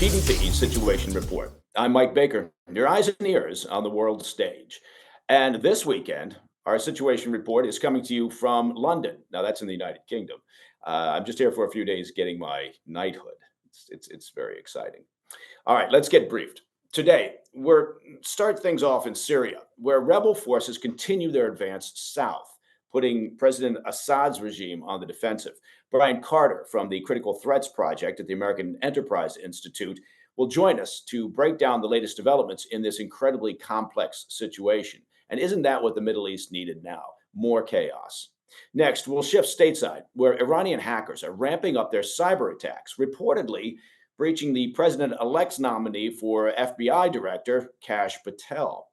PDB Situation Report. I'm Mike Baker, your eyes and ears on the world stage. And this weekend, our Situation Report is coming to you from London. Now, that's in the United Kingdom. I'm just here for a few days getting my knighthood. It's very exciting. All right, let's get briefed. Today, we're start things off in Syria, where rebel forces continue their advance south, putting President Assad's regime on the defensive. Brian Carter from the Critical Threats Project at the American Enterprise Institute will join us to break down the latest developments in this incredibly complex situation. And isn't that what the Middle East needed now? More chaos. Next, we'll shift stateside, where Iranian hackers are ramping up their cyber attacks, reportedly breaching the president elect's nominee for FBI Director Kash Patel.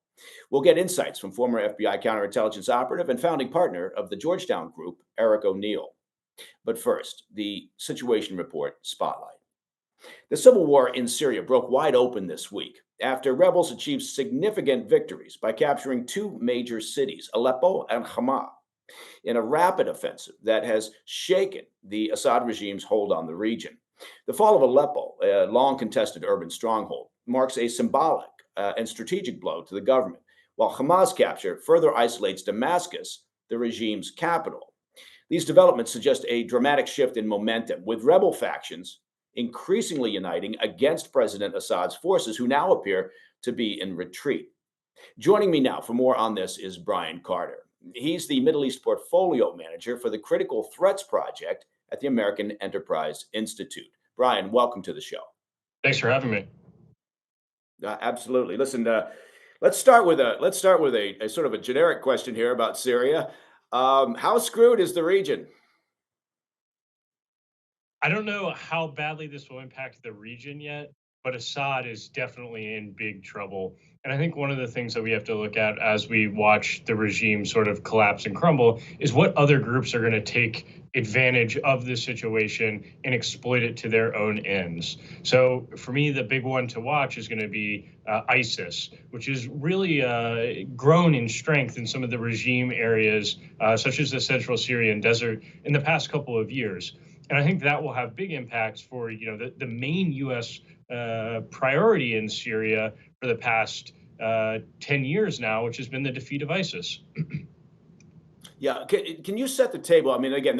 We'll get insights from former FBI counterintelligence operative and founding partner of the Georgetown Group, Eric O'Neill. But first, the Situation Report spotlight. The civil war in Syria broke wide open this week after rebels achieved significant victories by capturing two major cities, Aleppo and Hama, in a rapid offensive that has shaken the Assad regime's hold on the region. The fall of Aleppo, a long contested urban stronghold, marks a symbolic and strategic blow to the government, while Hamas' capture further isolates Damascus, the regime's capital. These developments suggest a dramatic shift in momentum, with rebel factions increasingly uniting against President Assad's forces, who now appear to be in retreat. Joining me now for more on this is Brian Carter. He's the Middle East Portfolio Manager for the Critical Threats Project at the American Enterprise Institute. Brian, welcome to the show. Thanks for having me. Absolutely. Listen, let's start with a sort of a generic question here about Syria. How screwed is the region? I don't know how badly this will impact the region yet, but Assad is definitely in big trouble. And I think one of the things that we have to look at as we watch the regime sort of collapse and crumble is what other groups are going to take advantage of this situation and exploit it to their own ends. So for me, the big one to watch is going to be ISIS, which has really grown in strength in some of the regime areas, such as the central Syrian desert, in the past couple of years. And I think that will have big impacts for, the main U.S. Priority in Syria for the past 10 years now, which has been the defeat of ISIS. Yeah, can you set the table? I mean, again,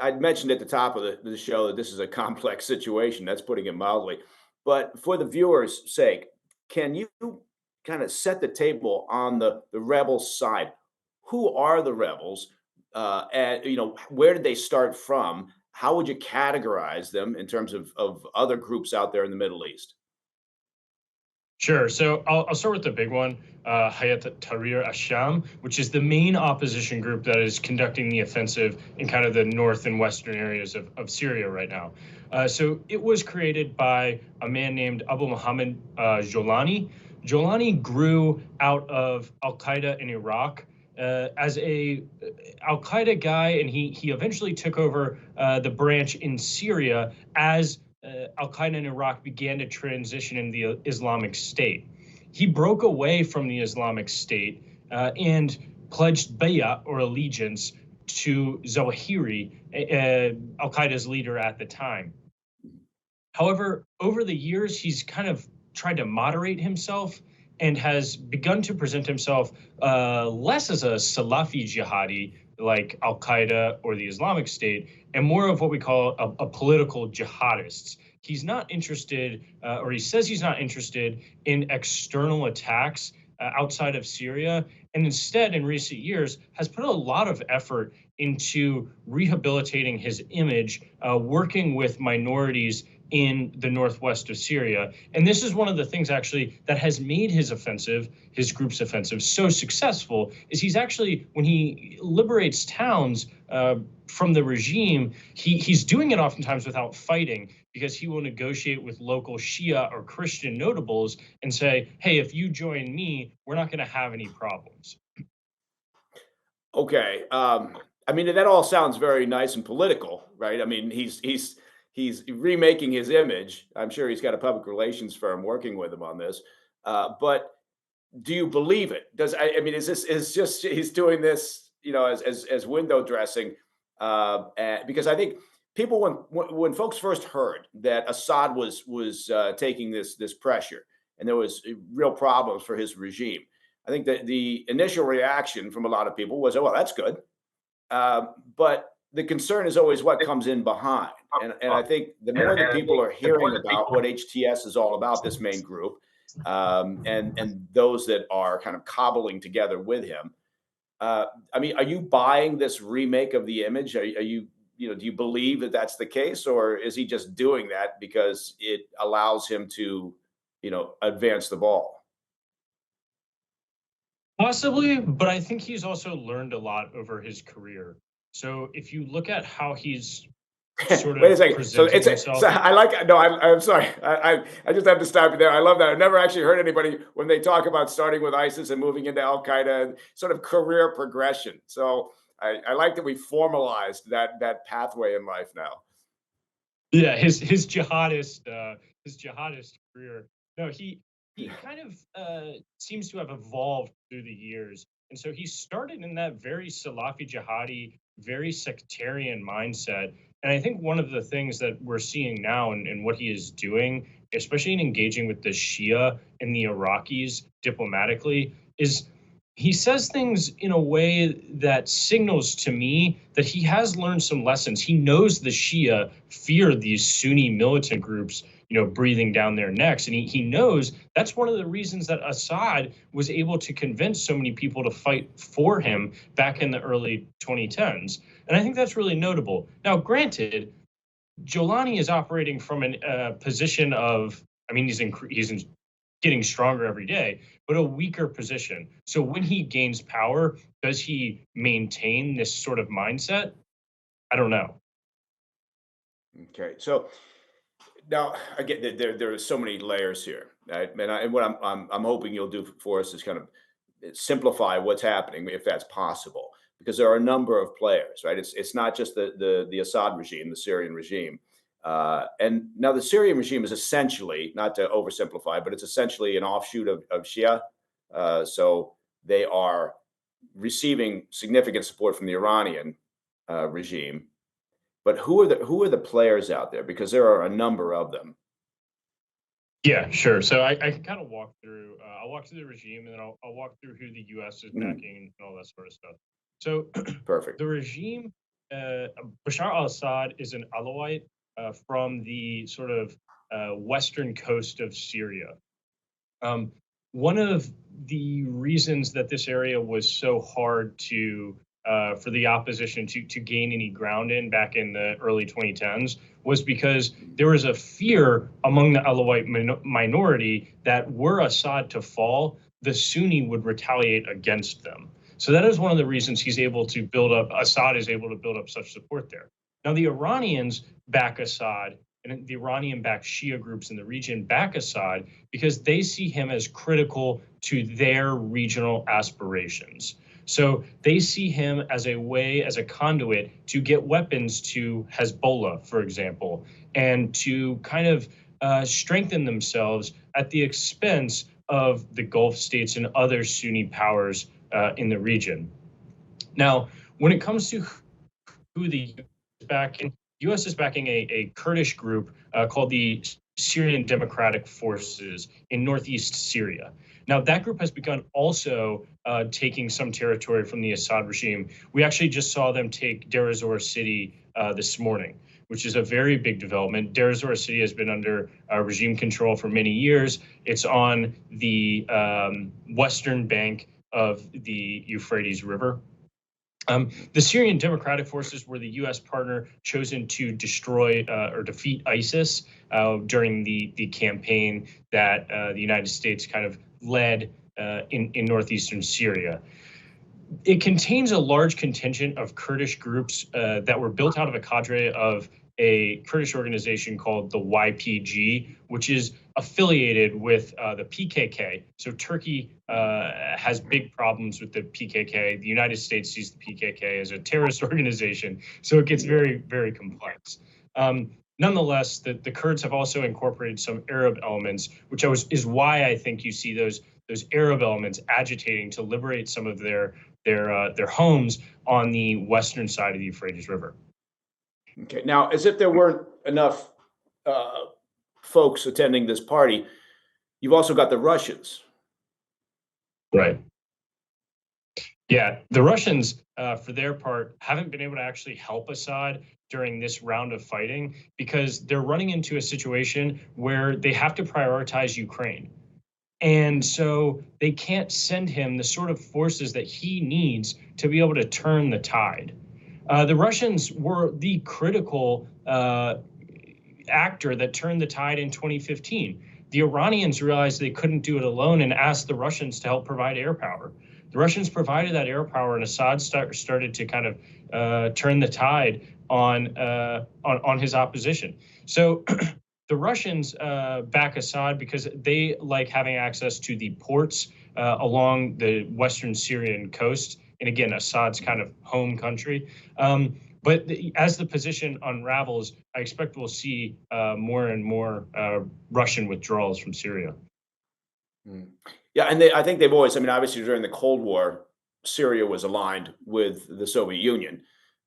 I'd mentioned at the top of the show that this is a complex situation. That's putting it mildly. But for the viewers' sake, can you kind of set the table on the rebel side? Who are the rebels? And where did they start from? How would you categorize them in terms of other groups out there in the Middle East? Sure. So I'll start with the big one, Hayat Tahrir al-Sham, which is the main opposition group that is conducting the offensive in kind of the north and western areas of Syria right now. So it was created by a man named Abu Muhammad Jolani. Jolani grew out of al-Qaeda in Iraq as a al-Qaeda guy, and he eventually took over the branch in Syria as al-Qaeda in Iraq began to transition in the Islamic State. He broke away from the Islamic State and pledged bay'ah, or allegiance, to Zawahiri, al-Qaeda's leader at the time. However, over the years, he's kind of tried to moderate himself and has begun to present himself less as a Salafi jihadi like al-Qaeda or the Islamic State, and more of what we call a political jihadist. He's not interested, or he says he's not interested in external attacks outside of Syria, and instead, in recent years, has put a lot of effort into rehabilitating his image, working with minorities in the northwest of Syria. And this is one of the things actually that has made his offensive, his group's offensive, so successful, is he's actually, when he liberates towns from the regime, he's doing it oftentimes without fighting, because he will negotiate with local Shia or Christian notables and say, hey, if you join me, we're not going to have any problems. Okay. I mean, that all sounds very nice and political, right? I mean, he's remaking his image. I'm sure he's got a public relations firm working with him on this. But do you believe it? I mean, is just he's doing this, as window dressing? Because I think people, when folks first heard that Assad was taking this pressure, and there was real problems for his regime, I think that the initial reaction from a lot of people was, "Oh, well, that's good." But the concern is always what comes in behind. And I think the more that people are hearing about what HTS is all about, this main group, and those that are kind of cobbling together with him, I mean, are you buying this remake of the image? Are you, do you believe that that's the case, or is he just doing that because it allows him to, advance the ball? Possibly, but I think he's also learned a lot over his career. So if you look at how he's sort Wait a of second. So presented so himself. I like. No, I'm sorry. I just have to stop you there. I love that. I've never actually heard anybody when they talk about starting with ISIS and moving into Al Qaeda and sort of career progression. So I like that we formalized that pathway in life now. Yeah, his jihadist career. No, he kind of seems to have evolved through the years, and so he started in that very Salafi jihadi, very sectarian mindset. And I think one of the things that we're seeing now and what he is doing, especially in engaging with the Shia and the Iraqis diplomatically, is he says things in a way that signals to me that he has learned some lessons. He knows the Shia fear these Sunni militant groups, breathing down their necks. And he knows that's one of the reasons that Assad was able to convince so many people to fight for him back in the early 2010s. And I think that's really notable. Now, granted, Jolani is operating from a position of, I mean, he's getting stronger every day, but a weaker position. So when he gains power, does he maintain this sort of mindset? I don't know. Okay. So now again, there are so many layers here, right? And what I'm hoping you'll do for us is kind of simplify what's happening, if that's possible, because there are a number of players, right? It's not just the Assad regime, the Syrian regime. And now the Syrian regime is essentially, not to oversimplify, but it's essentially an offshoot of Shia. So they are receiving significant support from the Iranian regime. But who are the players out there? Because there are a number of them. Yeah, sure. So I can kind of walk through. I'll walk through the regime, and then I'll walk through who the U.S. is backing and all that sort of stuff. So Perfect. the regime, Bashar al-Assad is an Alawite from the sort of western coast of Syria. One of the reasons that this area was so hard to for the opposition to gain any ground in back in the early 2010s was because there was a fear among the Alawite minority that were Assad to fall, the Sunni would retaliate against them. So that is one of the reasons Assad is able to build up such support there. Now the Iranians back Assad, and the Iranian-backed Shia groups in the region back Assad because they see him as critical to their regional aspirations. So they see him as a conduit to get weapons to Hezbollah, for example, and to kind of strengthen themselves at the expense of the Gulf states and other Sunni powers in the region. Now, when it comes to who the U.S. is backing a Kurdish group called the Syrian Democratic Forces in northeast Syria. Now, that group has begun also taking some territory from the Assad regime. We actually just saw them take Deir ez-Zor city this morning, which is a very big development. Deir ez-Zor city has been under regime control for many years. It's on the western bank of the Euphrates River. The Syrian Democratic Forces were the U.S. partner chosen to destroy or defeat ISIS during the campaign that the United States kind of led in northeastern Syria. It contains a large contingent of Kurdish groups that were built out of a cadre of a Kurdish organization called the YPG, which is affiliated with the PKK. So Turkey has big problems with the PKK. The United States sees the PKK as a terrorist organization. So it gets very, very complex. Nonetheless, the Kurds have also incorporated some Arab elements, which is why I think you see those Arab elements agitating to liberate some of their homes on the western side of the Euphrates River. Okay. Now, as if there weren't enough uh, folks attending this party, you've also got the Russians. Right. Yeah, the Russians, for their part, haven't been able to actually help Assad during this round of fighting because they're running into a situation where they have to prioritize Ukraine. And so they can't send him the sort of forces that he needs to be able to turn the tide. The Russians were the critical actor that turned the tide in 2015. The Iranians realized they couldn't do it alone and asked the Russians to help provide air power. The Russians provided that air power, and Assad started to kind of turn the tide on his opposition. So the Russians back Assad because they like having access to the ports along the western Syrian coast. And again, Assad's kind of home country. But as the position unravels, I expect we'll see more and more Russian withdrawals from Syria. Mm. Yeah, and I think they've always, I mean, obviously during the Cold War, Syria was aligned with the Soviet Union.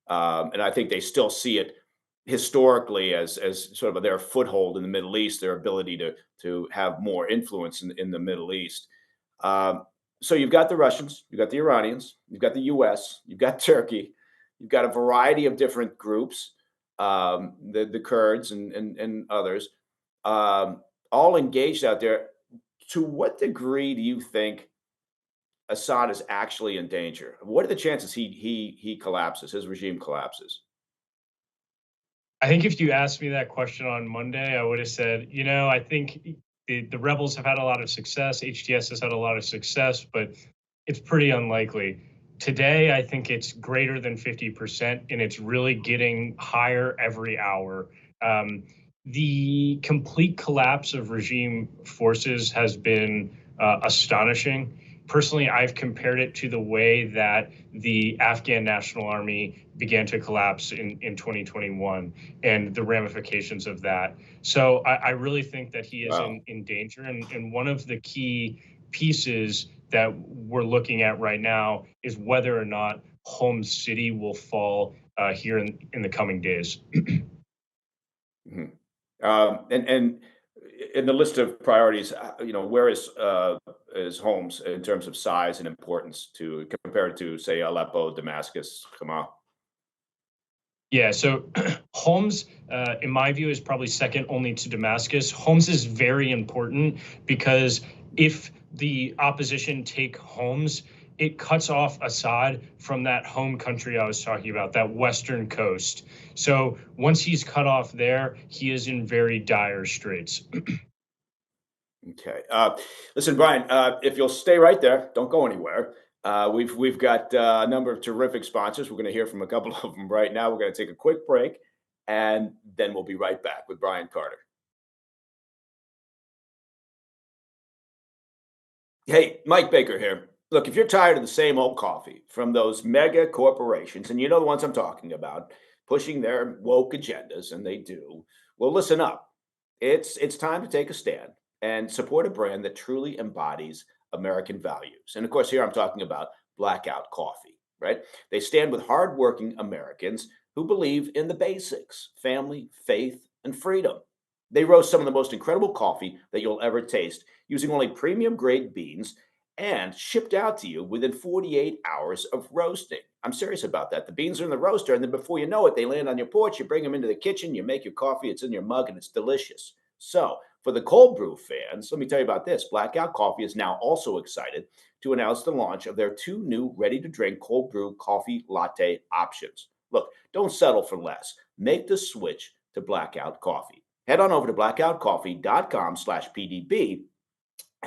And I think they still see it historically as sort of their foothold in the Middle East, their ability to have more influence in the Middle East. Um, so you've got the Russians, you've got the Iranians, you've got the U.S., you've got Turkey, you've got a variety of different groups, the Kurds and others, um, all engaged out there. To what degree do you think Assad is actually in danger? What are the chances he collapses, his regime collapses? I think if you asked me that question on Monday, I would have said, I think the rebels have had a lot of success. HTS has had a lot of success, but it's pretty unlikely. Today, I think it's greater than 50%, and it's really getting higher every hour. Um, the complete collapse of regime forces has been astonishing. Personally, I've compared it to the way that the Afghan National Army began to collapse in 2021 and the ramifications of that. So I really think that he is Wow. in danger. And one of the key pieces that we're looking at right now is whether or not Home City will fall here in the coming days. Mhm. And in the list of priorities, where is Homs in terms of size and importance to compared to say Aleppo, Damascus, Hama? Yeah, so Homs, in my view, is probably second only to Damascus. Homs is very important because if the opposition take Homs, it cuts off Assad from that home country I was talking about, that western coast. So once he's cut off there, he is in very dire straits. Okay. Listen, Brian, if you'll stay right there, don't go anywhere. We've got a number of terrific sponsors. We're going to hear from a couple of them right now. We're going to take a quick break, and then we'll be right back with Brian Carter. Hey, Mike Baker here. Look, if you're tired of the same old coffee from those mega corporations, and you know the ones I'm talking about, pushing their woke agendas, and they do, well, listen up. It's time to take a stand and support a brand that truly embodies American values. And of course, here I'm talking about Blackout Coffee, right? They stand with hardworking Americans who believe in the basics: family, faith, and freedom. They roast some of the most incredible coffee that you'll ever taste using only premium grade beans and shipped out to you within 48 hours of roasting. I'm serious about that. The beans are in the roaster, and then before you know it, they land on your porch. You bring them into the kitchen, you make your coffee, it's in your mug, and it's delicious. So, for the cold brew fans, let me tell you about this. Blackout Coffee is now also excited to announce the launch of their two new ready to drink cold brew coffee latte options. Look, don't settle for less. Make the switch to Blackout Coffee. Head on over to blackoutcoffee.com/PDB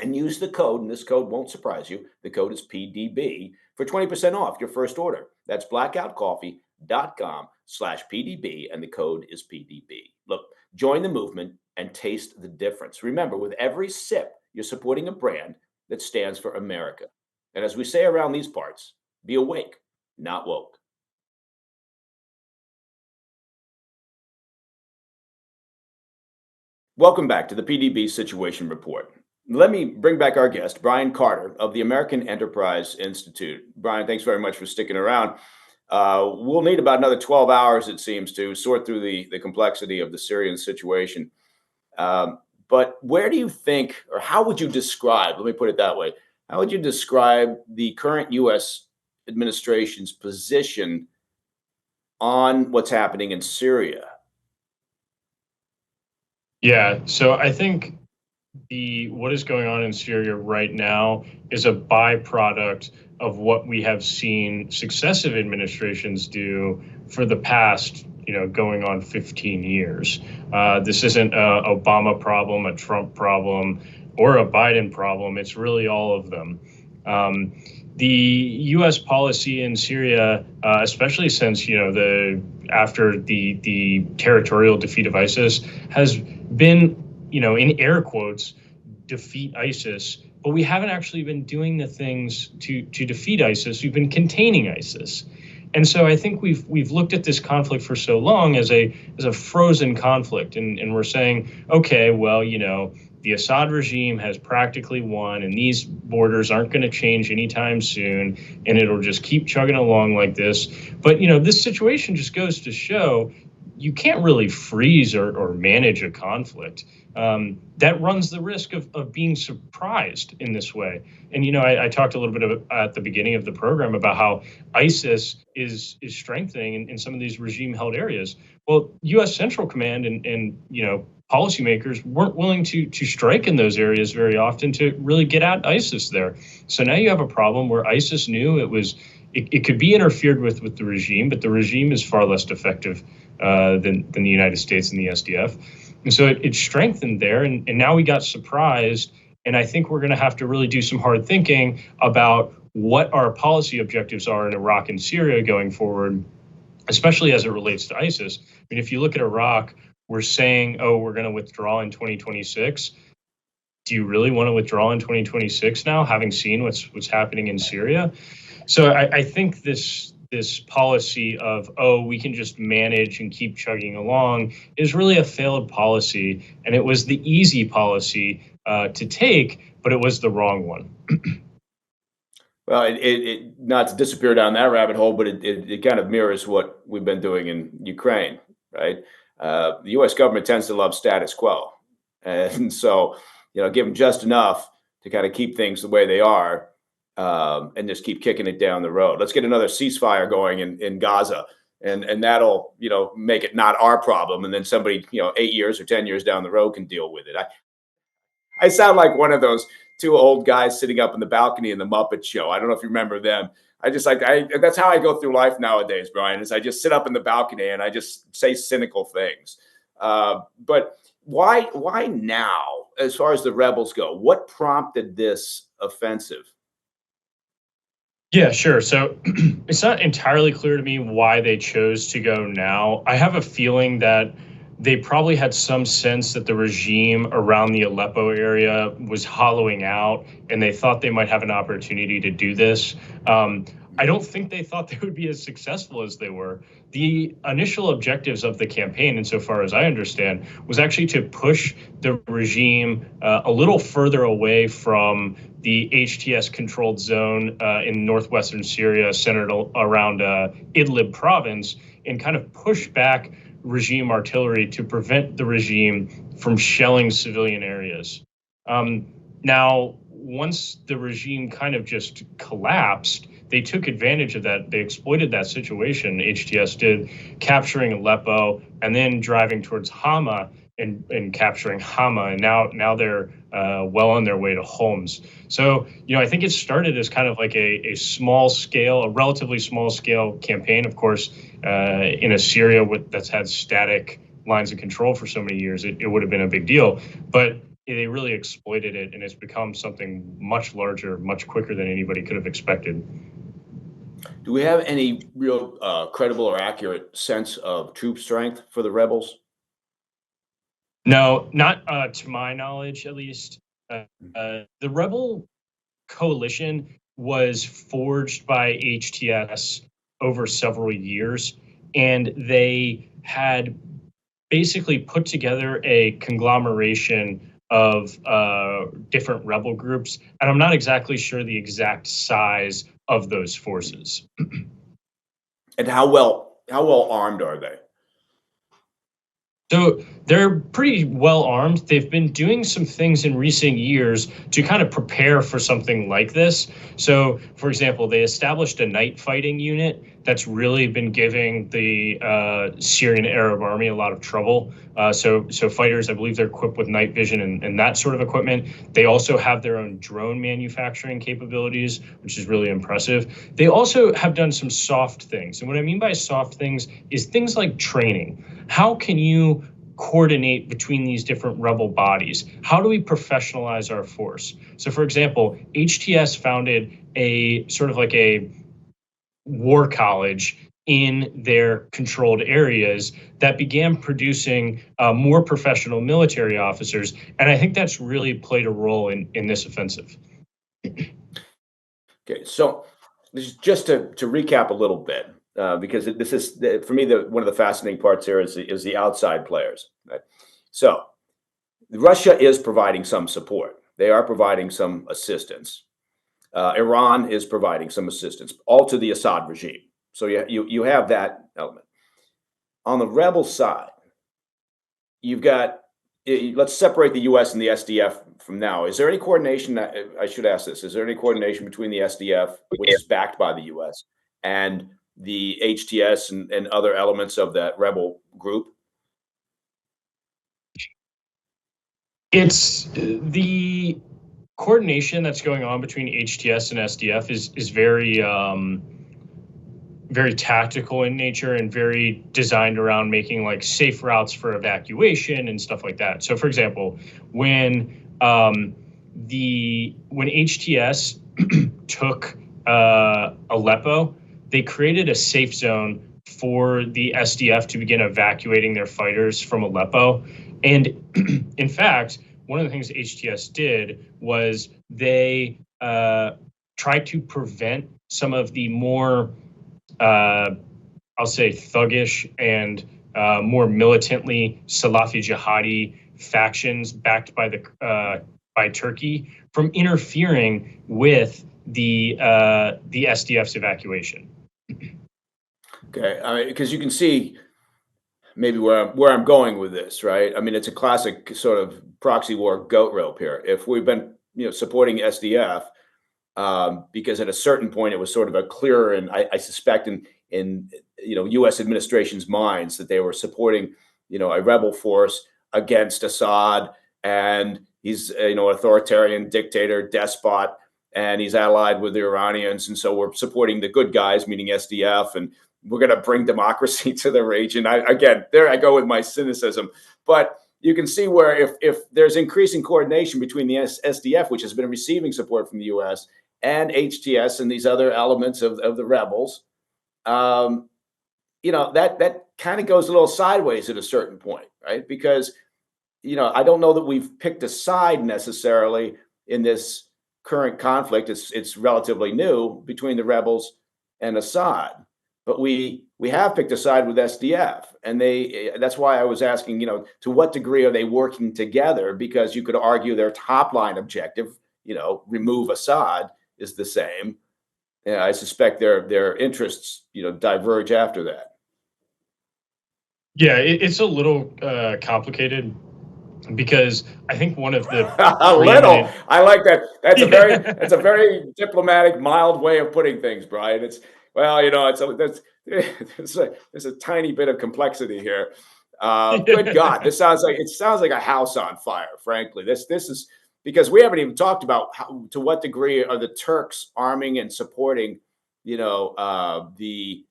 and use the code, and this code won't surprise you. The code is PDB for 20% off your first order. That's blackoutcoffee.com/PDB, and the code is PDB. Look, join the movement and taste the difference. Remember, with every sip, you're supporting a brand that stands for America. And as we say around these parts, be awake, not woke. Welcome back to the PDB Situation Report. Let me bring back our guest, Brian Carter of the American Enterprise Institute. Brian, thanks very much for sticking around. We'll need about another 12 hours, it seems, to sort through the complexity of the Syrian situation. But where do you think, or how would you describe, let me put it that way, how would you describe the current U.S. administration's position on what's happening in Syria? Yeah, so I think the what is going on in Syria right now is a byproduct of what we have seen successive administrations do for the past, going on 15 years. This isn't a Obama problem, a Trump problem, or a Biden problem. It's really all of them. The U.S. policy in Syria, especially since after the territorial defeat of ISIS, has been, in air quotes, defeat ISIS, but we haven't actually been doing the things to defeat ISIS. We've been containing ISIS. And so I think we've looked at this conflict for so long as a frozen conflict, and we're saying, okay, well, the Assad regime has practically won, and these borders aren't going to change anytime soon, and it'll just keep chugging along like this. But this situation just goes to show you can't really freeze or manage a conflict. That runs the risk of being surprised in this way. And, I talked a little bit at the beginning of the program about how ISIS is strengthening in some of these regime-held areas. Well, U.S. Central Command and policymakers weren't willing to strike in those areas very often to really get at ISIS there. So now you have a problem where ISIS knew it could be interfered with the regime, but the regime is far less effective than the United States and the SDF. And so it strengthened there. And now we got surprised. And I think we're going to have to really do some hard thinking about what our policy objectives are in Iraq and Syria going forward, especially as it relates to ISIS. I mean, if you look at Iraq, we're saying, oh, we're going to withdraw in 2026. Do you really want to withdraw in 2026 now, having seen what's happening in Syria? So I think this policy of, oh, we can just manage and keep chugging along is really a failed policy. And it was the easy policy to take, but it was the wrong one. Well, it not to disappear down that rabbit hole, but it kind of mirrors what we've been doing in Ukraine, right? The U.S. government tends to love status quo. And so, give them just enough to kind of keep things the way they are, and just keep kicking it down the road. Let's get another ceasefire going in Gaza, and that'll, make it not our problem. And then somebody, 8 years or 10 years down the road can deal with it. I sound like one of those two old guys sitting up in the balcony in the Muppet Show. I don't know if you remember them. That's how I go through life nowadays, Brian, is I just sit up in the balcony and I just say cynical things. But why now, as far as the rebels go? What prompted this offensive? Yeah, sure. So it's not entirely clear to me why they chose to go now. I have a feeling that they probably had some sense that the regime around the Aleppo area was hollowing out, and they thought they might have an opportunity to do this. I don't think they thought they would be as successful as they were. The initial objectives of the campaign, insofar as I understand, was actually to push the regime a little further away from the HTS-controlled zone in northwestern Syria, centered around Idlib province, and kind of push back regime artillery to prevent the regime from shelling civilian areas. Now, once the regime kind of just collapsed, they took advantage of that. They exploited that situation, HTS did, capturing Aleppo and then driving towards Hama and capturing Hama. And now they're well on their way to Homs. So, I think it started as kind of like a relatively small scale campaign. Of course, in a Syria that's had static lines of control for so many years, it would have been a big deal. But they really exploited it, and it's become something much larger, much quicker than anybody could have expected. Do we have any real credible or accurate sense of troop strength for the rebels? No, not to my knowledge, at least. The rebel coalition was forged by HTS over several years, and they had basically put together a conglomeration of different rebel groups, and I'm not exactly sure the exact size of those forces. And how well armed are they? So they're pretty well armed. They've been doing some things in recent years to kind of prepare for something like this. So, for example, they established a night fighting unit that's really been giving the Syrian Arab army a lot of trouble. So fighters, I believe they're equipped with night vision and that sort of equipment. They also have their own drone manufacturing capabilities, which is really impressive. They also have done some soft things. And what I mean by soft things is things like training. How can you coordinate between these different rebel bodies? How do we professionalize our force? So, for example, HTS founded a sort of like a war college in their controlled areas that began producing more professional military officers. And I think that's really played a role in this offensive. Okay, so just to recap a little bit, because this is for me one of the fascinating parts here is the outside players. Right? So Russia is providing some support. They are providing some assistance. Iran is providing some assistance, all to the Assad regime. So you have that element. On the rebel side, you've got let's separate the U.S. and the SDF from now. Is there any coordination? I should ask this: is there any coordination between the SDF, which is backed by the U.S., and the HTS and other elements of that rebel group? It's the coordination that's going on between HTS and SDF is very very tactical in nature and very designed around making like safe routes for evacuation and stuff like that. So, for example, when when HTS took Aleppo, they created a safe zone for the SDF to begin evacuating their fighters from Aleppo. And in fact, one of the things HTS did was they tried to prevent some of the more I'll say thuggish and more militantly Salafi jihadi factions backed by by Turkey from interfering with the SDF's evacuation. Okay, I mean, because you can see maybe where I'm going with this, right? I mean, it's a classic sort of proxy war goat rope here. If we've been supporting SDF because at a certain point it was sort of a clearer, and I suspect in U.S. administration's minds that they were supporting a rebel force against Assad, and he's authoritarian dictator despot, and he's allied with the Iranians, and so we're supporting the good guys, meaning SDF, and we're going to bring democracy to the region. Again, there I go with my cynicism, but you can see where if there's increasing coordination between the SDF, which has been receiving support from the U.S., and HTS and these other elements of the rebels, that kind of goes a little sideways at a certain point, right? Because I don't know that we've picked a side necessarily in this current conflict. It's relatively new between the rebels and Assad, but we have picked a side with SDF, and that's why I was asking, to what degree are they working together? Because you could argue their top line objective, remove Assad, is the same. I suspect their interests, diverge after that. Yeah, it's a little complicated because I think one of the A little. I like that. That's a very diplomatic, mild way of putting things, Brian. It's well, there's a tiny bit of complexity here. Good God, it sounds like a house on fire. Frankly, this is because we haven't even talked about to what degree are the Turks arming and supporting, the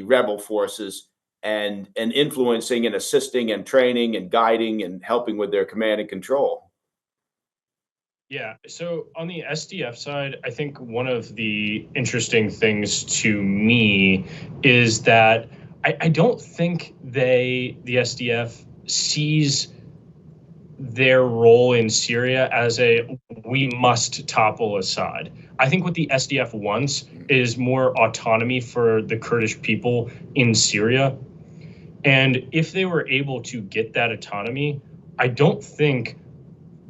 rebel forces and influencing and assisting and training and guiding and helping with their command and control. Yeah. So on the SDF side, I think one of the interesting things to me is that I don't think the SDF sees their role in Syria as we must topple Assad. I think what the SDF wants is more autonomy for the Kurdish people in Syria. And if they were able to get that autonomy, I don't think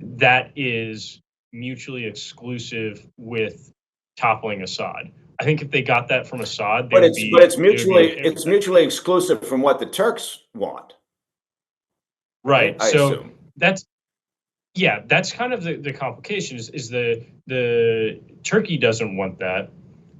that is mutually exclusive with toppling Assad. I think if they got that from Assad, But it's but it's it would be mutually it's mutually exclusive from what the Turks want, right? right. I So assume. that's yeah, that's kind of the complication is the Turkey doesn't want that.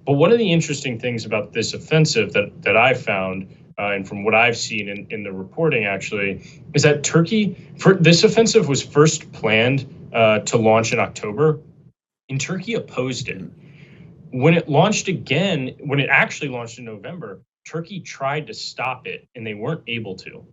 But one of the interesting things about this offensive that I found, and from what I've seen in the reporting actually, is that Turkey for this offensive was first planned to launch in October, and Turkey opposed it. Mhm. When it actually launched in November, Turkey tried to stop it, and they weren't able to.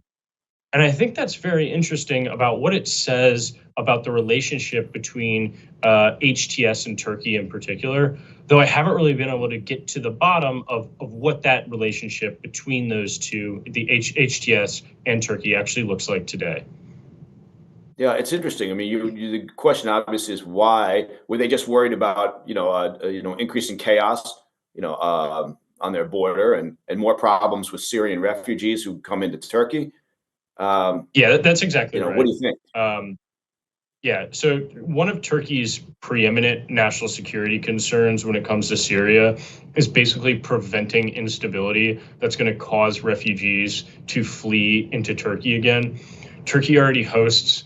And I think that's very interesting about what it says about the relationship between HTS and Turkey in particular, though I haven't really been able to get to the bottom of what that relationship between those two, HTS and Turkey, actually looks like today. Yeah, it's interesting. I mean, the question obviously is why were they just worried about increasing chaos, on their border and more problems with Syrian refugees who come into Turkey? Um, Yeah, that's exactly what right. do you think? Um, Yeah, so one of Turkey's preeminent national security concerns when it comes to Syria is basically preventing instability that's going to cause refugees to flee into Turkey again. Turkey already hosts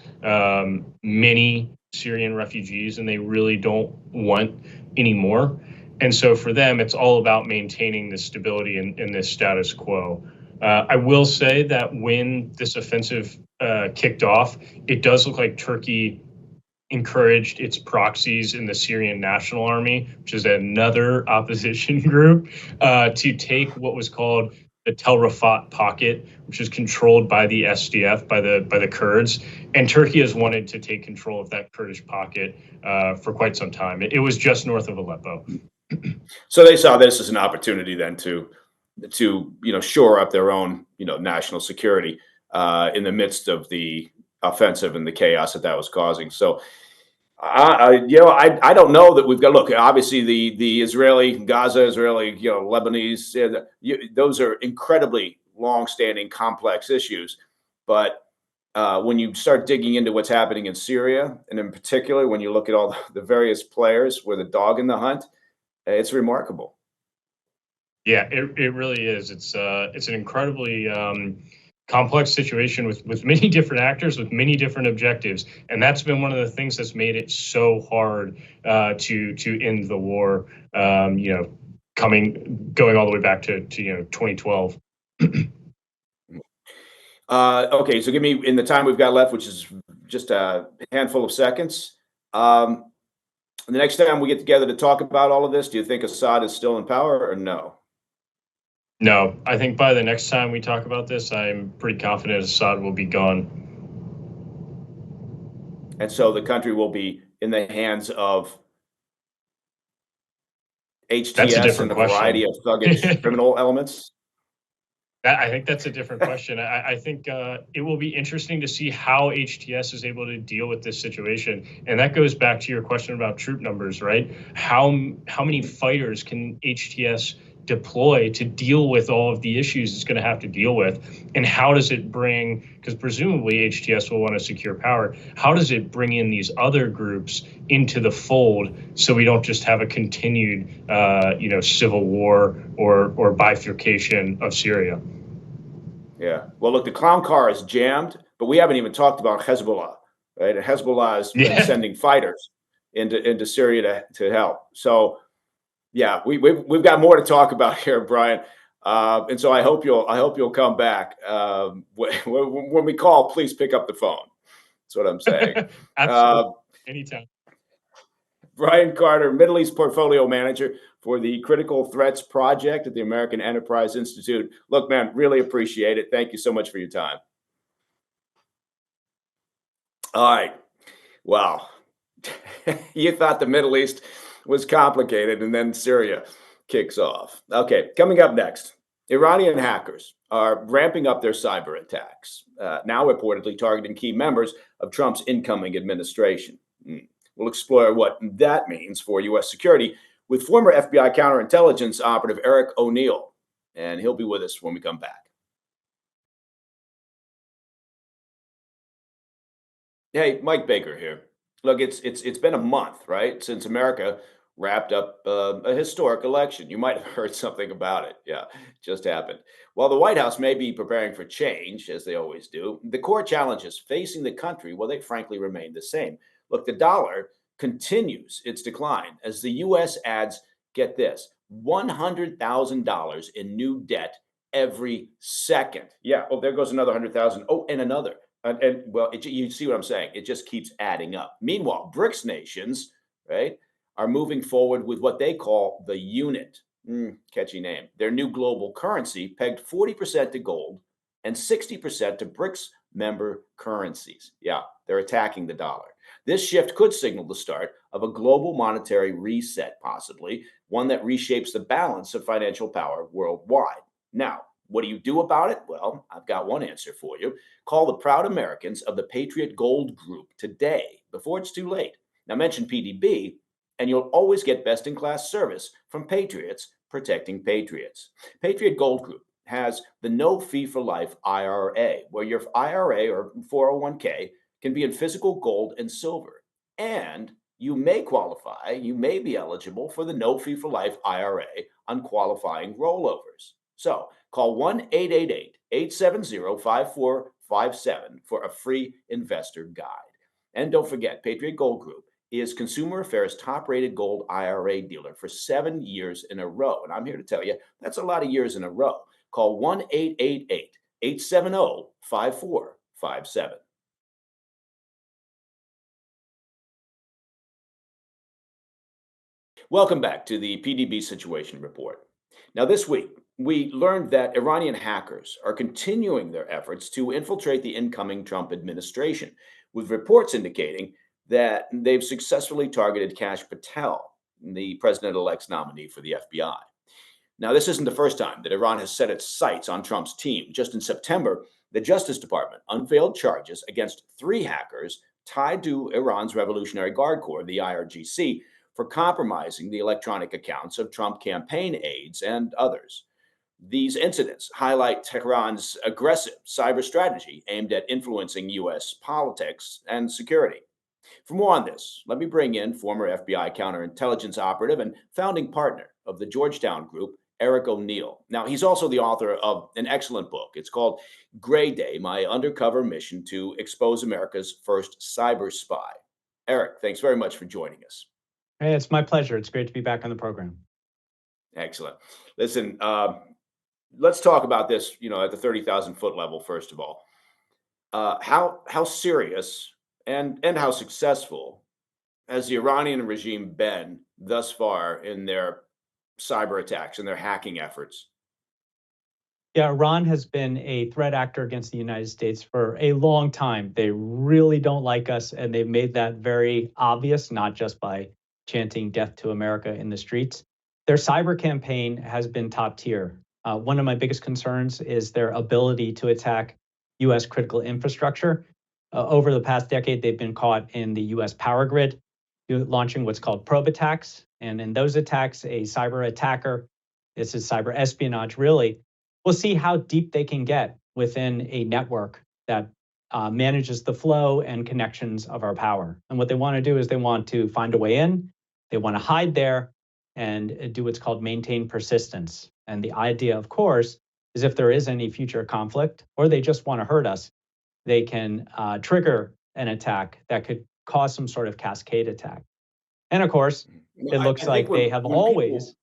many Syrian refugees, and they really don't want any more. And so for them, it's all about maintaining the stability in this status quo. I will say that when this offensive kicked off, it does look like Turkey encouraged its proxies in the Syrian National Army, which is another opposition group, to take what was called the Tel Rafat pocket, which is controlled by the SDF, by the Kurds. And Turkey has wanted to take control of that Kurdish pocket for quite some time. It was just north of Aleppo. So they saw this as an opportunity then to shore up their own national security in the midst of the offensive and the chaos that was causing. So I don't know that we've got. Look, obviously the Israeli Gaza, Israeli, Lebanese, those are incredibly long-standing, complex issues. But when you start digging into what's happening in Syria, and in particular when you look at all the various players with a dog in the hunt, it's remarkable. Yeah, it really is. It's an incredibly complex situation with many different actors with many different objectives, and that's been one of the things that's made it so hard to end the war. Going all the way back to 2012. Okay, so give me in the time we've got left, which is just a handful of seconds. Um, the next time we get together to talk about all of this, do you think Assad is still in power or no? No, I think by the next time we talk about this, I'm pretty confident Assad will be gone. And so the country will be in the hands of That's a HTS and different a variety question. of thuggish criminal elements. I think that's a different question. I think it will be interesting to see how HTS is able to deal with this situation, and that goes back to your question about troop numbers, right? How many fighters can HTS deploy to deal with all of the issues it's going to have to deal with, and how does it bring? Because presumably HTS will want to secure power. How does it bring in these other groups into the fold so we don't just have a continued, civil war or bifurcation of Syria? Yeah. Well, look, the clown car is jammed, but we haven't even talked about Hezbollah, right? And Hezbollah has been Yeah, sending fighters into Syria to help. So yeah, we've got more to talk about here, Brian. And so I hope you'll come back. When we call, please pick up the phone. That's what I'm saying. absolutely. Uh, Anytime. Brian Carter, Middle East Portfolio Manager for the Critical Threats Project at the American Enterprise Institute. Look, man, really appreciate it. Thank you so much for your time. All right. Wow. You thought the Middle East was complicated, and then Syria kicks off. Okay, coming up next, Iranian hackers are ramping up their cyber attacks, now reportedly targeting key members of Trump's incoming administration. We'll explore what that means for U.S. security with former FBI counterintelligence operative Eric O'Neill, and he'll be with us when we come back. Hey, Mike Baker here. Look, it's been a month, right, since America wrapped up a historic election. You might have heard something about it. Yeah, just happened. While the White House may be preparing for change, as they always do, the core challenges facing the country, well, they frankly remain the same. Look, the dollar continues its decline as the U.S. adds, get this, $100,000 in new debt every second. Yeah. Oh, there goes another 100,000. Oh, and another. And well, you see what I'm saying? It just keeps adding up. Meanwhile, BRICS nations, right, are moving forward with what they call the unit. Catchy name. Their new global currency pegged 40% to gold and 60% to BRICS member currencies. Yeah, they're attacking the dollar. This shift could signal the start of a global monetary reset, possibly one that reshapes the balance of financial power worldwide. Now, what do you do about it? Well, I've got one answer for you. Call the proud Americans of the Patriot Gold Group today before it's too late. Now, mention PDB, and you'll always get best in class service from Patriots protecting Patriots. Patriot Gold Group has the no fee for life IRA, where your IRA or 401k can be in physical gold and silver. And you may qualify, you may be eligible for the no fee for life IRA on qualifying rollovers. So call 1 888 870 5457 for a free investor guide. And don't forget, Patriot Gold Group is Consumer Affairs top rated gold IRA dealer for 7 years in a row. And I'm here to tell you that's a lot of years in a row. Call 1 888 870 5457. Welcome back to the PDB Situation Report. Now, this week, we learned that Iranian hackers are continuing their efforts to infiltrate the incoming Trump administration, with reports indicating that they've successfully targeted Kash Patel, the president elect's nominee for the FBI. Now, this isn't the first time that Iran has set its sights on Trump's team. Just in September, the Justice Department unveiled charges against 3 hackers tied to Iran's Revolutionary Guard Corps, the IRGC, for compromising the electronic accounts of Trump campaign aides and others. These incidents highlight Tehran's aggressive cyber strategy aimed at influencing U.S. politics and security. For more on this, let me bring in former FBI counterintelligence operative and founding partner of the Georgetown Group, Eric O'Neill. Now, he's also the author of an excellent book. It's called Gray Day, My Undercover Mission to Expose America's First Cyber Spy. Eric, thanks very much for joining us. Hey, it's my pleasure. It's great to be back on the program. Excellent. Listen, let's talk about this, at the 30,000-foot level, first of all. How serious and how successful has the Iranian regime been thus far in their cyber attacks and their hacking efforts? Yeah, Iran has been a threat actor against the United States for a long time. They really don't like us, and they've made that very obvious, not just by chanting death to America in the streets. Their cyber campaign has been top tier. One of my biggest concerns is their ability to attack U.S. critical infrastructure. Over the past decade, they've been caught in the U.S. power grid, launching what's called probe attacks. And in those attacks, a cyber attacker, this is cyber espionage really, will see how deep they can get within a network that manages the flow and connections of our power. And what they want to do is they want to find a way in, they want to hide there, and do what's called maintain persistence. And the idea, of course, is if there is any future conflict or they just want to hurt us, they can trigger an attack that could cause some sort of cascade attack. And of course, it looks like they have always.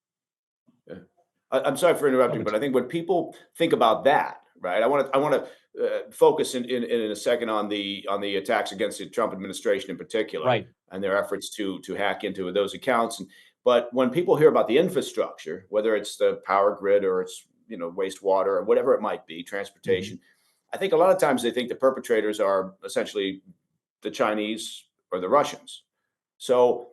I'm sorry for interrupting, but I think when people think about that, right? I want to focus in a second on the attacks against the Trump administration in particular, Right, and their efforts to hack into those accounts. But when people hear about the infrastructure, whether it's the power grid or it's wastewater or whatever it might be, transportation, I think a lot of times they think the perpetrators are essentially the Chinese or the Russians. So,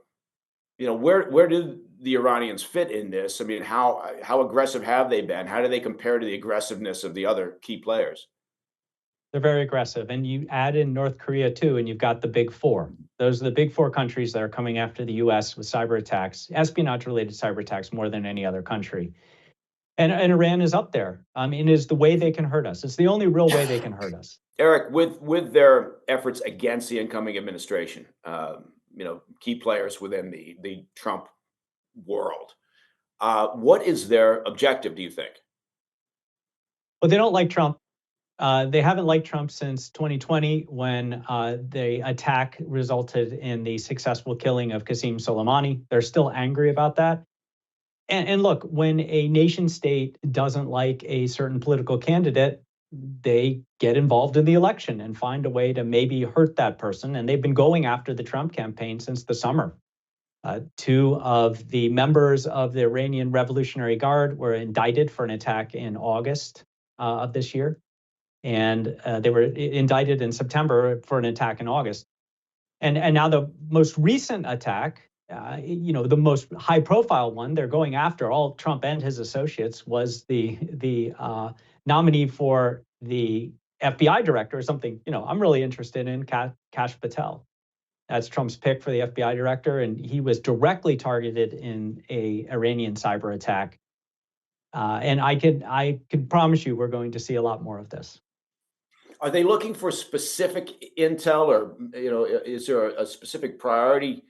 where do the Iranians fit in this? I mean, how aggressive have they been? How do they compare to the aggressiveness of the other key players? they're very aggressive. And you add in North Korea too, and you've got the big 4. Those are the big 4 countries that are coming after the US with cyber attacks, espionage-related cyber attacks more than any other country. And Iran is up there. I mean, it is the way they can hurt us. It's the only real way they can hurt us. Eric, with their efforts against the incoming administration, key players within the Trump world. What is their objective, do you think? Well, they don't like Trump. They haven't liked Trump since 2020 when the attack resulted in the successful killing of Qasem Soleimani. They're still angry about that. And look, when a nation state doesn't like a certain political candidate, they get involved in the election and find a way to maybe hurt that person. And they've been going after the Trump campaign since the summer. Two of the members of the Iranian Revolutionary Guard were indicted for an attack in August of this year. And they were indicted in September for an attack in August. And now the most recent attack, the most high-profile one they're going after, all Trump and his associates, was the nominee for the FBI director, or something I'm really interested in, Kash Patel. That's Trump's pick for the FBI director, and he was directly targeted in a Iranian cyber attack. And I can promise you we're going to see a lot more of this. Are they looking for specific intel, or is there a specific priority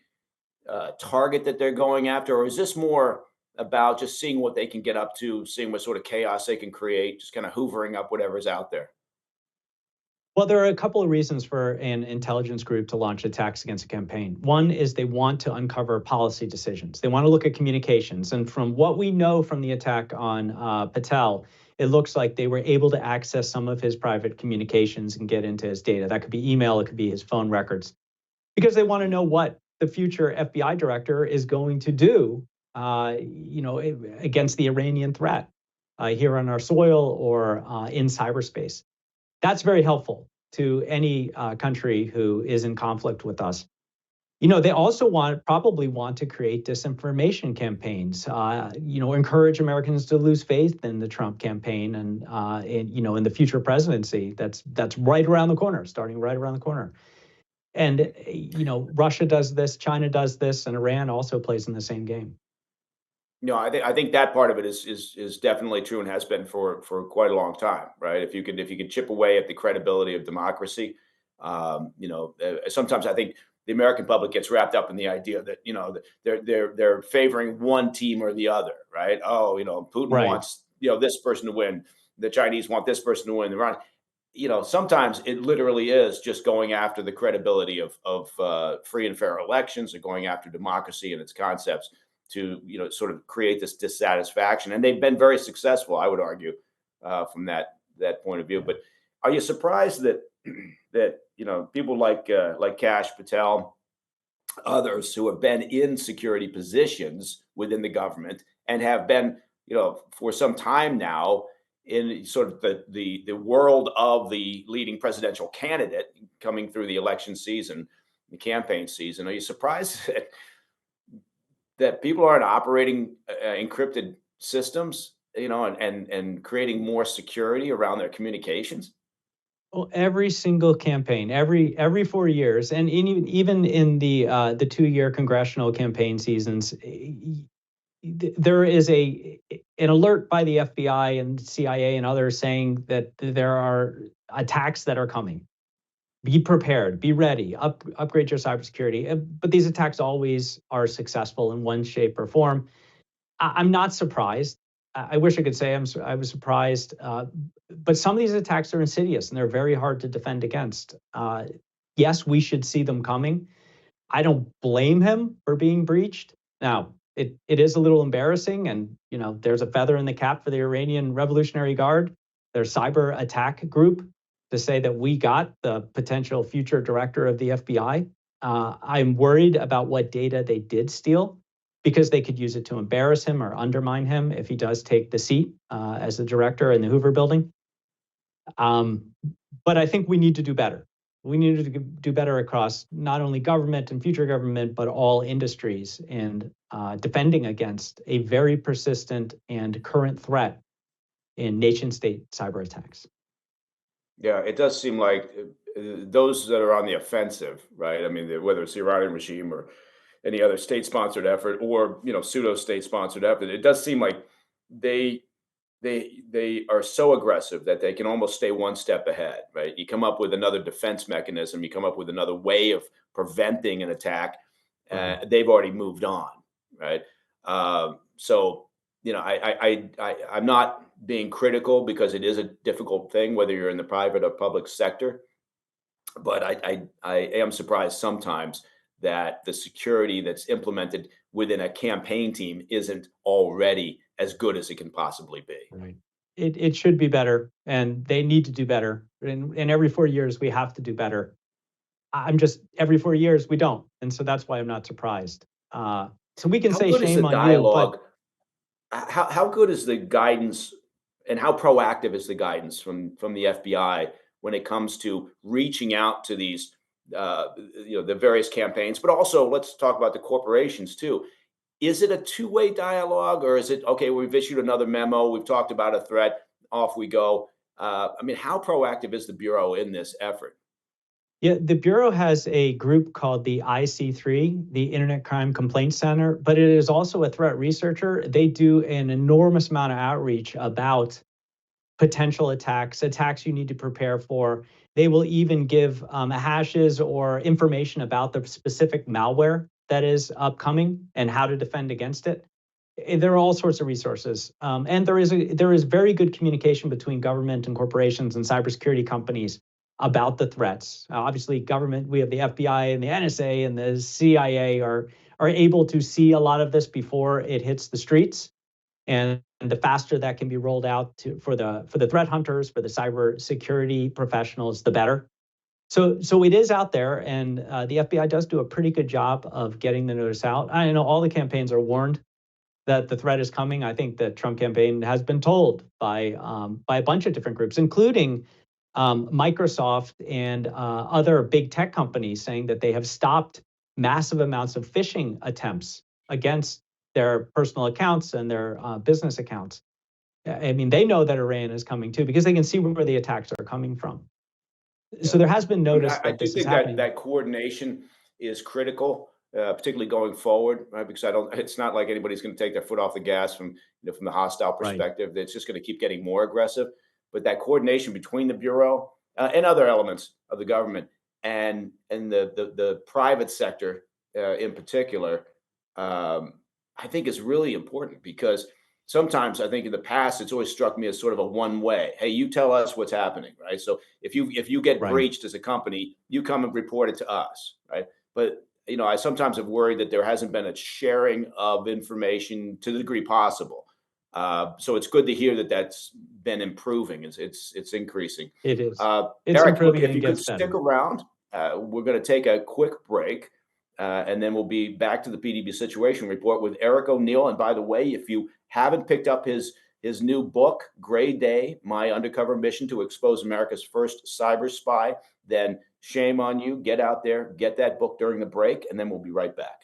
target that they're going after, or is this more about just seeing what they can get up to, seeing what sort of chaos they can create, just kind of hoovering up whatever's out there? Well, there are a couple of reasons for an intelligence group to launch attacks against a campaign. One is they want to uncover policy decisions. They want to look at communications. And from what we know from the attack on Patel, it looks like they were able to access some of his private communications and get into his data. That could be email, it could be his phone records, because they want to know what the future FBI director is going to do, against the Iranian threat here on our soil or in cyberspace. That's very helpful to any country who is in conflict with us. They also probably want to create disinformation campaigns, encourage Americans to lose faith in the Trump campaign and in the future presidency that's right around the corner, starting right around the corner. And, Russia does this, China does this, and Iran also plays in the same game. I think that part of it is definitely true and has been for quite a long time, right? If you can chip away at the credibility of democracy, sometimes I think the American public gets wrapped up in the idea that they're favoring one team or the other, right? Oh, Putin wants this person to win, the Chinese want this person to win, the Iran. Sometimes it literally is just going after the credibility of free and fair elections, or going after democracy and its concepts to sort of create this dissatisfaction, and they've been very successful, I would argue, from that point of view. But are you surprised that people like Kash Patel, others who have been in security positions within the government and have been for some time now in sort of the world of the leading presidential candidate coming through the election season, the campaign season, are you surprised that people aren't operating encrypted systems, and creating more security around their communications? Well, every single campaign, every 4 years, and even in the 2-year congressional campaign seasons, there is an alert by the FBI and CIA and others saying that there are attacks that are coming. Be prepared, be ready, upgrade your cybersecurity. But these attacks always are successful in one shape or form. I'm not surprised. I wish I could say I was surprised, but some of these attacks are insidious and they're very hard to defend against. Yes, we should see them coming. I don't blame him for being breached. Now, it is a little embarrassing, and there's a feather in the cap for the Iranian Revolutionary Guard, their cyber attack group, to say that we got the potential future director of the FBI. I'm worried about what data they did steal, because they could use it to embarrass him or undermine him if he does take the seat as the director in the Hoover building. But I think we need to do better. We need to do better across not only government and future government, but all industries, and defending against a very persistent and current threat in nation-state cyber attacks. Yeah, it does seem like those that are on the offensive, right? I mean, whether it's the Iranian regime or any other state-sponsored effort, or pseudo-state-sponsored effort, it does seem like they are so aggressive that they can almost stay one step ahead, right? You come up with another defense mechanism, you come up with another way of preventing an attack, they've already moved on, right? So, I'm not being critical because it is a difficult thing, whether you're in the private or public sector. But I am surprised sometimes that the security that's implemented within a campaign team isn't already as good as it can possibly be. Right. It should be better, and they need to do better. And every 4 years, we have to do better. I'm just every 4 years we don't, and so that's why I'm not surprised. So we can How say good is the shame on you, but dialogue? How good is the guidance, and how proactive is the guidance from the FBI when it comes to reaching out to these, the various campaigns, but also let's talk about the corporations too. Is it a two-way dialogue, or is it okay? We've issued another memo. We've talked about a threat. Off we go. I mean, how proactive is the bureau in this effort? yeah, the Bureau has a group called the IC3, the Internet Crime Complaint Center, but it is also a threat researcher. They do an enormous amount of outreach about potential attacks you need to prepare for. They will even give hashes or information about the specific malware that is upcoming and how to defend against it. There are all sorts of resources, and there is very good communication between government and corporations and cybersecurity companies about the threats. Obviously, government, we have the FBI and the NSA and the CIA are able to see a lot of this before it hits the streets, and the faster that can be rolled out for the threat hunters, for the cybersecurity professionals, the better. So it is out there, and the FBI does do a pretty good job of getting the notice out. I know all the campaigns are warned that the threat is coming. I think the Trump campaign has been told by a bunch of different groups, including Microsoft and other big tech companies, saying that they have stopped massive amounts of phishing attempts against their personal accounts and their business accounts. I mean, they know that Iran is coming too because they can see where the attacks are coming from. So there has been I mean, notice I that do this is think that happening. that coordination is critical, particularly going forward, right? Because I don't. It's not like anybody's going to take their foot off the gas from the hostile Right. perspective. It's just going to keep getting more aggressive. But that coordination between the bureau and other elements of the government and the private sector in particular, I think is really important because sometimes I think in the past it's always struck me as sort of a one way. Hey, you tell us what's happening, right? So if you get Right. breached as a company, you come and report it to us, right? But I sometimes have worried that there hasn't been a sharing of information to the degree possible. So it's good to hear that that's been improving. It's increasing. It is. It's Eric, look, improving if and you could gets stick better. around, we're going to take a quick break. And then we'll be back to the PDB Situation Report with Eric O'Neill. And by the way, if you haven't picked up his new book, Gray Day: My Undercover Mission to Expose America's First Cyber Spy, then shame on you. Get out there, get that book during the break, and then we'll be right back.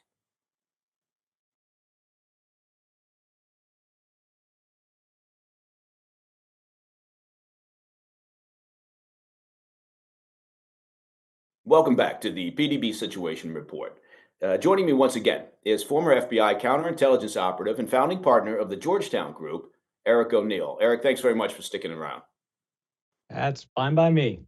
Welcome back to the PDB Situation Report. Joining me once again is former FBI counterintelligence operative and founding partner of the Georgetown Group, Eric O'Neill. Eric, thanks very much for sticking around. That's fine by me.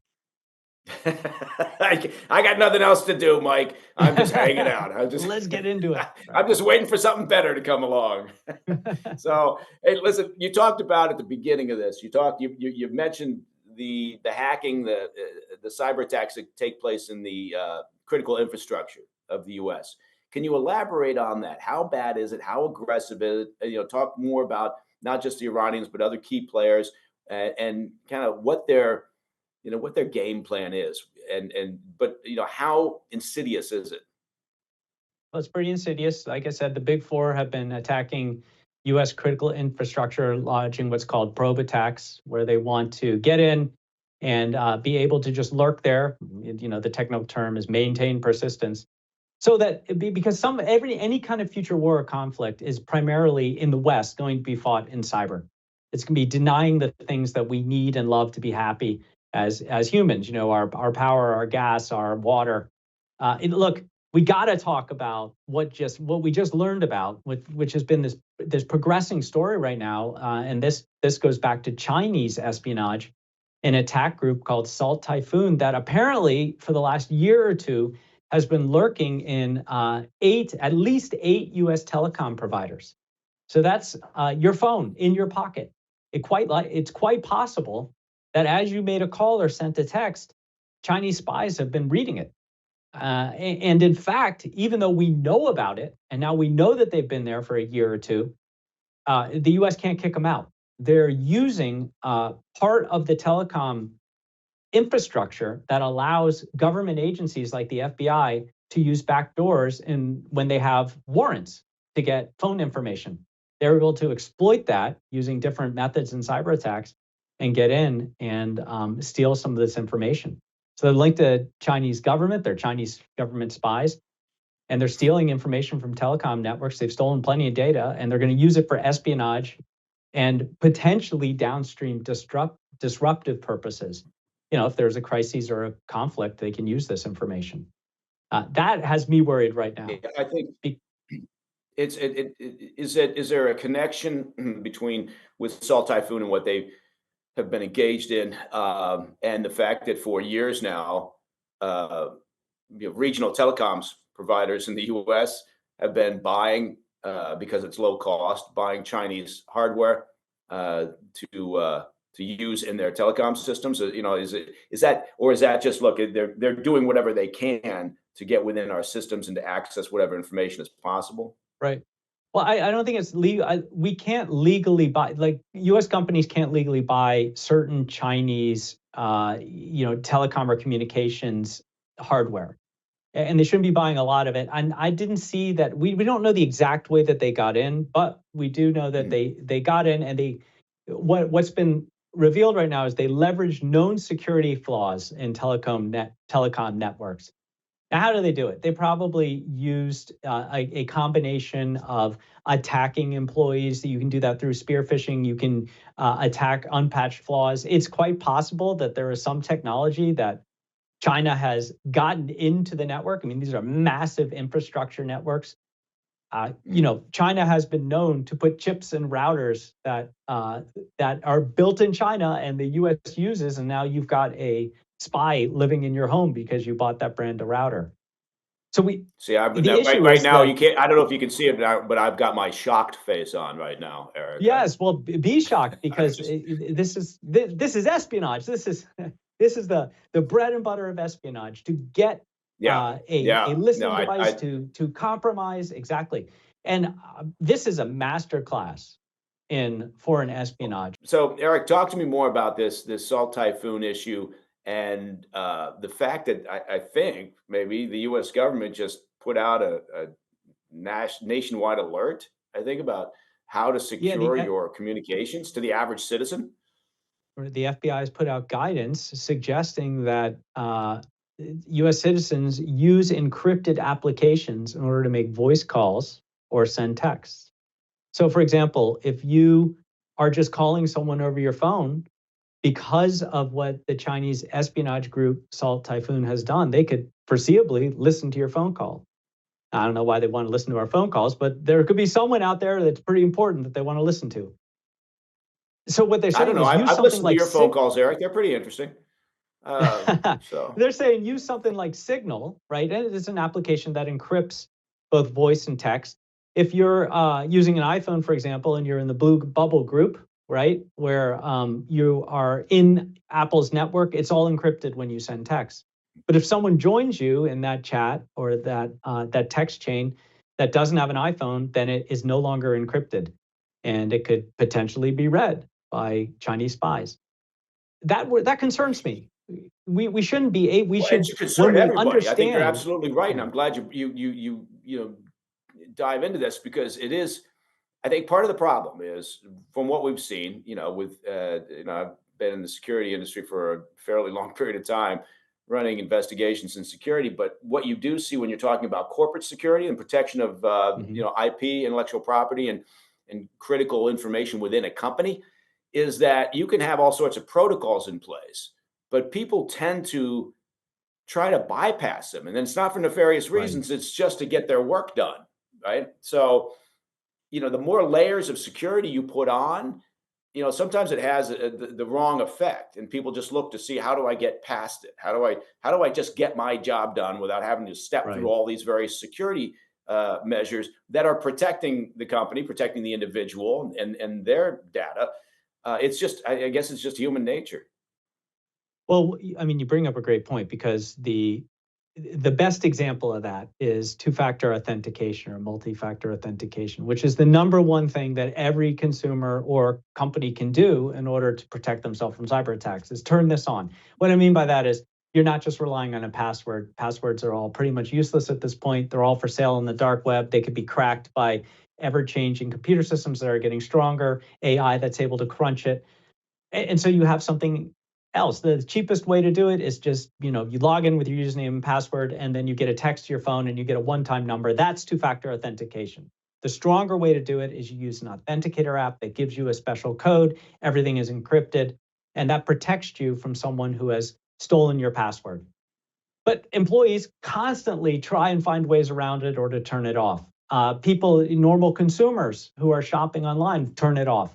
I got nothing else to do, Mike. I'm just hanging out. Let's get into it. I'm just waiting for something better to come along. So, hey, listen, you talked about at the beginning of this. You mentioned the hacking, the cyber attacks that take place in the critical infrastructure of the U.S. Can you elaborate on that? How bad is it? How aggressive is it? Talk more about not just the Iranians but other key players and kind of what their game plan is, but how insidious is it? Well, it's pretty insidious. Like I said, the big four have been attacking U.S. critical infrastructure, launching what's called probe attacks, where they want to get in and be able to just lurk there. The technical term is maintain persistence. So that because any kind of future war or conflict is primarily in the West going to be fought in cyber. It's going to be denying the things that we need and love to be happy as humans. Our power, our gas, our water. Look, we got to talk about what we just learned about, which has been this progressing story right now, and this goes back to Chinese espionage, an attack group called Salt Typhoon that apparently for the last year or two has been lurking in at least eight U.S. telecom providers. So that's your phone in your pocket. It's quite possible that as you made a call or sent a text, Chinese spies have been reading it. And in fact, even though we know about it, and now we know that they've been there for a year or two, the U.S. can't kick them out. They're using part of the telecom infrastructure that allows government agencies like the FBI to use backdoors when they have warrants to get phone information. They're able to exploit that using different methods and cyber attacks and get in and steal some of this information. So they're linked to Chinese government, they're Chinese government spies, and they're stealing information from telecom networks. They've stolen plenty of data, and they're going to use it for espionage and potentially downstream disruptive purposes. If there's a crisis or a conflict, they can use this information. That has me worried right now. I think is there a connection with Salt Typhoon and what they have been engaged in, and the fact that for years now, regional telecoms providers in the U.S. have been buying, because it's low cost, buying Chinese hardware to use in their telecom systems? Is that just, look, they're doing whatever they can to get within our systems and to access whatever information is possible? Right. Well, I don't think it's legal. We can't legally buy, like U.S. companies can't legally buy certain Chinese, telecom or communications hardware, and they shouldn't be buying a lot of it. And I didn't see that. We don't know the exact way that they got in, but we do know that they got in, and what's been revealed right now is they leveraged known security flaws in telecom networks. Now, how do they do it? They probably used a combination of attacking employees. You can do that through spear phishing. You can attack unpatched flaws. It's quite possible that there is some technology that China has gotten into the network. I mean, these are massive infrastructure networks. China has been known to put chips and routers that are built in China and the U.S. uses, and now you've got a spy living in your home because you bought that brand of router. So right now you can't. I don't know if you can see it now, but I've got my shocked face on right now, Eric. Yes, well, be shocked, because this is espionage. This is the bread and butter of espionage, to get a listening device to compromise. Exactly. And this is a masterclass in foreign espionage. So, Eric, talk to me more about this Salt Typhoon issue, and the fact that I think maybe the U.S. government just put out a nationwide alert, I think, about how to secure your communications to the average citizen. The FBI has put out guidance suggesting that U.S. citizens use encrypted applications in order to make voice calls or send texts. So, for example, if you are just calling someone over your phone, because of what the Chinese espionage group Salt Typhoon has done, they could foreseeably listen to your phone call. I don't know why they want to listen to our phone calls, but there could be someone out there that's pretty important that they want to listen to. So what they're saying is, I've listened to your phone calls, Eric. They're pretty interesting. They're saying use something like Signal, right? And it's an application that encrypts both voice and text. If you're using an iPhone, for example, and you're in the blue bubble group, right, where you are in Apple's network, it's all encrypted when you send text. But if someone joins you in that chat or that text chain that doesn't have an iPhone, then it is no longer encrypted, and it could potentially be read by Chinese spies. That concerns me. We shouldn't be. We should. It should concern everybody. I think you're understand. absolutely right, and I'm glad you dive into this, because it is. I think part of the problem is, from what we've seen, with I've been in the security industry for a fairly long period of time, running investigations in security. But what you do see when you're talking about corporate security and protection of IP, intellectual property, and critical information within a company, is that you can have all sorts of protocols in place, but people tend to try to bypass them, and then it's not for nefarious reasons. Right. It's just to get their work done, right? So, the more layers of security you put on, sometimes it has the wrong effect, and people just look to see, how do I get past it? How do I just get my job done without having to step through Right. all these various security measures that are protecting the company, protecting the individual and their data. It's just, I guess, it's just human nature. Well, I mean, you bring up a great point because the best example of that is two-factor authentication or multi-factor authentication, which is the number one thing that every consumer or company can do in order to protect themselves from cyber attacks is turn this on. What I mean by that is you're not just relying on a password. Passwords are all pretty much useless at this point. They're all for sale on the dark web. They could be cracked by ever-changing computer systems that are getting stronger, AI that's able to crunch it. And so you have something else. The cheapest way to do it is just, you log in with your username and password, and then you get a text to your phone and you get a one-time number. That's two-factor authentication. The stronger way to do it is you use an authenticator app that gives you a special code. Everything is encrypted, and that protects you from someone who has stolen your password. But employees constantly try and find ways around it or to turn it off. People, normal consumers who are shopping online, turn it off.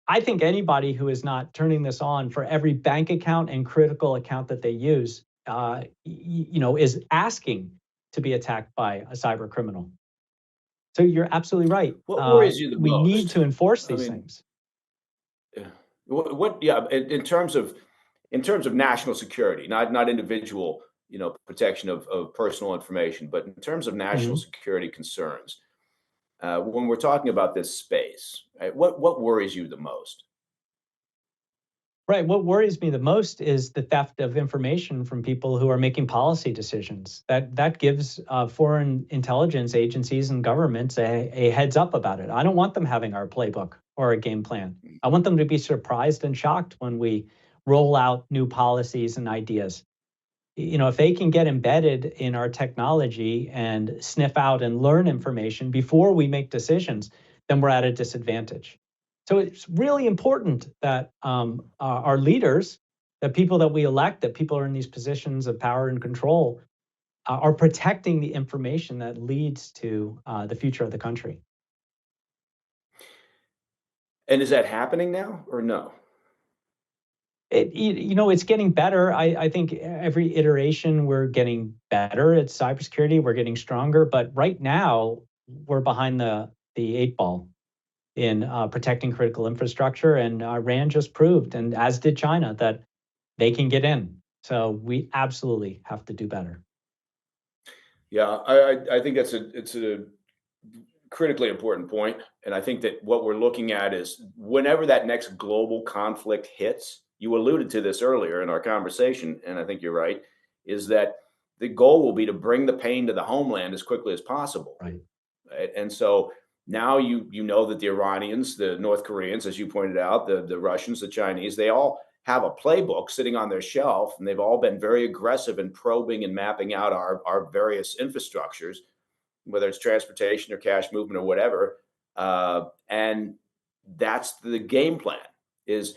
I think anybody who is not turning this on for every bank account and critical account that they use, is asking to be attacked by a cyber criminal. So you're absolutely right. What worries you the We need most? to enforce I these mean, things. yeah. Yeah, in terms of national security, not individual, protection of personal information, but in terms of national Mhm. security concerns, when we're talking about this space, right, what worries you the most? Right. What worries me the most is the theft of information from people who are making policy decisions. That gives foreign intelligence agencies and governments a heads up about it. I don't want them having our playbook or a game plan. I want them to be surprised and shocked when we roll out new policies and ideas. If they can get embedded in our technology and sniff out and learn information before we make decisions, then we're at a disadvantage. So it's really important that our leaders, the people that we elect, that people are in these positions of power and control, are protecting the information that leads to the future of the country. And is that happening now or no? It's getting better. I think every iteration we're getting better at cybersecurity. We're getting stronger, but right now we're behind the eight ball in protecting critical infrastructure. And Iran just proved, and as did China, that they can get in. So we absolutely have to do better. Yeah, I think it's a critically important point, and I think that what we're looking at is whenever that next global conflict hits. You alluded to this earlier in our conversation, and I think you're right. Is that the goal will be to bring the pain to the homeland as quickly as possible, Right. right? And so now you know that the Iranians, the North Koreans, as you pointed out, the Russians, the Chinese, they all have a playbook sitting on their shelf, and they've all been very aggressive in probing and mapping out our various infrastructures, whether it's transportation or cash movement or whatever. And that's the game plan: is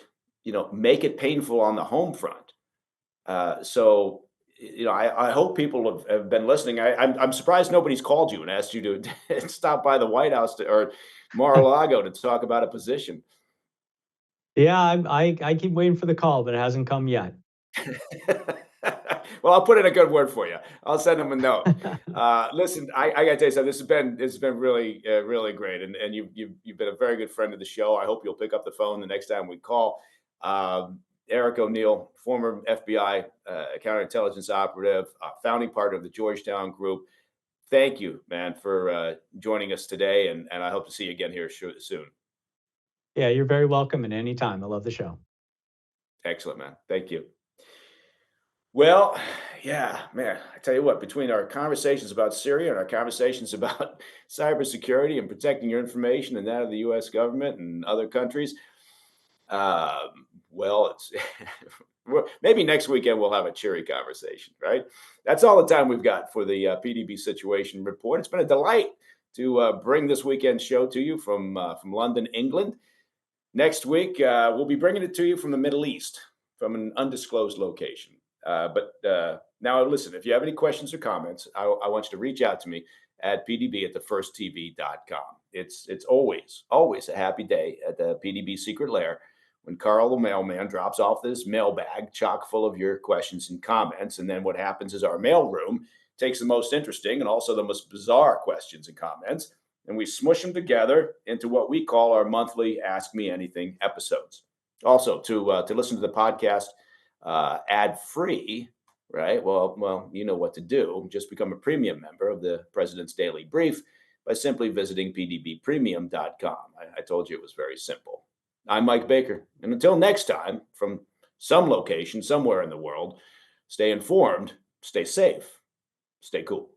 make it painful on the home front. So I hope people have been listening. I'm surprised nobody's called you and asked you to stop by the White House or Mar-a-Lago to talk about a position. Yeah, I keep waiting for the call, but it hasn't come yet. Well, I'll put in a good word for you. I'll send them a note. Listen, I got to tell you something. This has been really really great, and you've been a very good friend of the show. I hope you'll pick up the phone the next time we call. Eric O'Neill, former FBI counterintelligence operative, founding partner of the Georgetown Group. Thank you, man, for joining us today, and I hope to see you again here soon. Yeah, you're very welcome at any time. I love the show. Excellent, man. Thank you. Well, yeah, man, I tell you what, between our conversations about Syria and our conversations about cybersecurity and protecting your information and that of the US government and other countries, well, it's maybe next weekend we'll have a cheery conversation, right? That's all the time we've got for the PDB Situation Report. It's been a delight to bring this weekend show to you from London, England. Next week, we'll be bringing it to you from the Middle East, from an undisclosed location. But now, listen, if you have any questions or comments, I want you to reach out to me at PDB at thefirsttv.com. It's always a happy day at the PDB secret lair when Carl the mailman drops off this mailbag chock full of your questions and comments. And then what happens is our mail room takes the most interesting and also the most bizarre questions and comments, and we smush them together into what we call our monthly Ask Me Anything episodes. Also, to listen to the podcast ad free, right? Well, you know what to do. Just become a premium member of the President's Daily Brief by simply visiting pdbpremium.com. I told you it was very simple. I'm Mike Baker, and until next time, from some location somewhere in the world, stay informed, stay safe, stay cool.